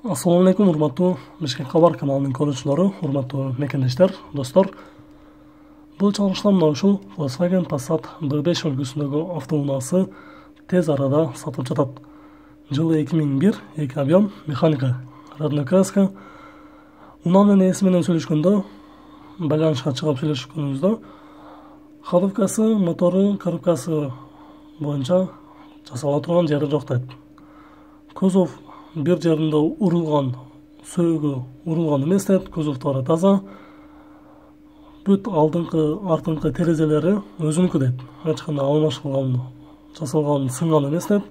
Assalamu alaikum, урматтуу Бишкек кабар каналынын көрүүчүлөрү, урматтуу мекендештер, достор. Бул чыгарылышта мына ушул Volkswagen Passat B5 үлгүсүндөгү автоунаасы тез арада сатылып жатат. Жылы 2001, 2 объем, механика, родной краска. Унаанын ээси менен сүйлөшкөндө, байланышка чыгып сүйлөшкөнүбүздө, ходовкасы, мотору, коробкасы боюнча жасала турган жери жок дейт. Кузов бир жеринде урулган, сөөгү урулган эмес дейт, кузовдору таза. Бүт алдыңкы, артыңкы терезелери өзүнүкү дейт. Эч кандай алмаштырылган, жасалган, сынган эмес дейт.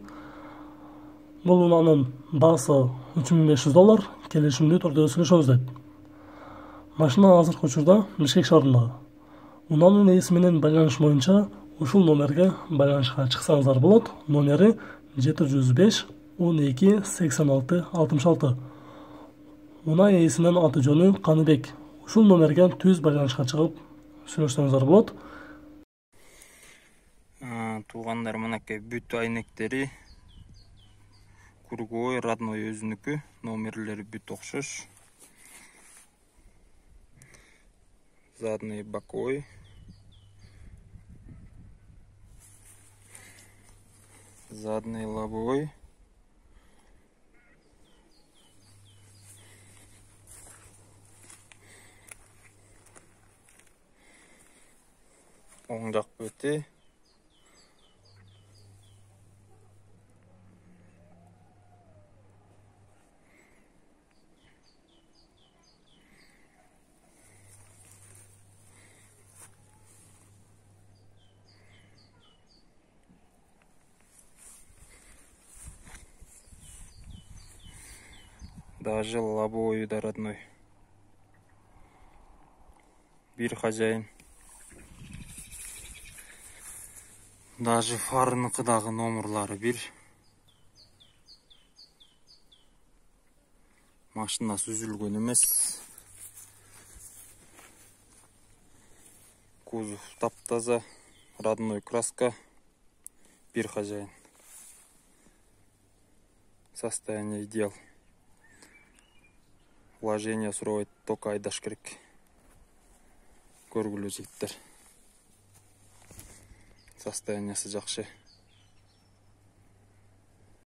Бул унаанын баасы $3500, келишимдүү түрдө сүйлөшөбүз дейт. Машина азыркы учурда Бишкек шаарында. Унаанын ээси менен байланыш боюнча ушул номерге байланышка чыксаңыздар болот. Номери 705 12 86 66. Унаа ээсинин аты жөнү Каныбек. Ушул номерге түз байланышка чыгып сүйлөшсөңүздөр болот. Туугандар, мынакей бүт айнектери круговой, родной өзүнүкү, номерлери бүт окшош. Задний боковой. Задний лобовой. Оң жак бети. Даже лобовой да родной. Бир хозяин. Даже фарыныкы дагы номерлары бир. Машинасы үзүлгөн эмес. Кузов таптаза, родной краска, бир хозяин. Состояние идеал. Вложение суробайт, только айдаш керек. Көргүлө жигиттер. Состояниясы жакшы.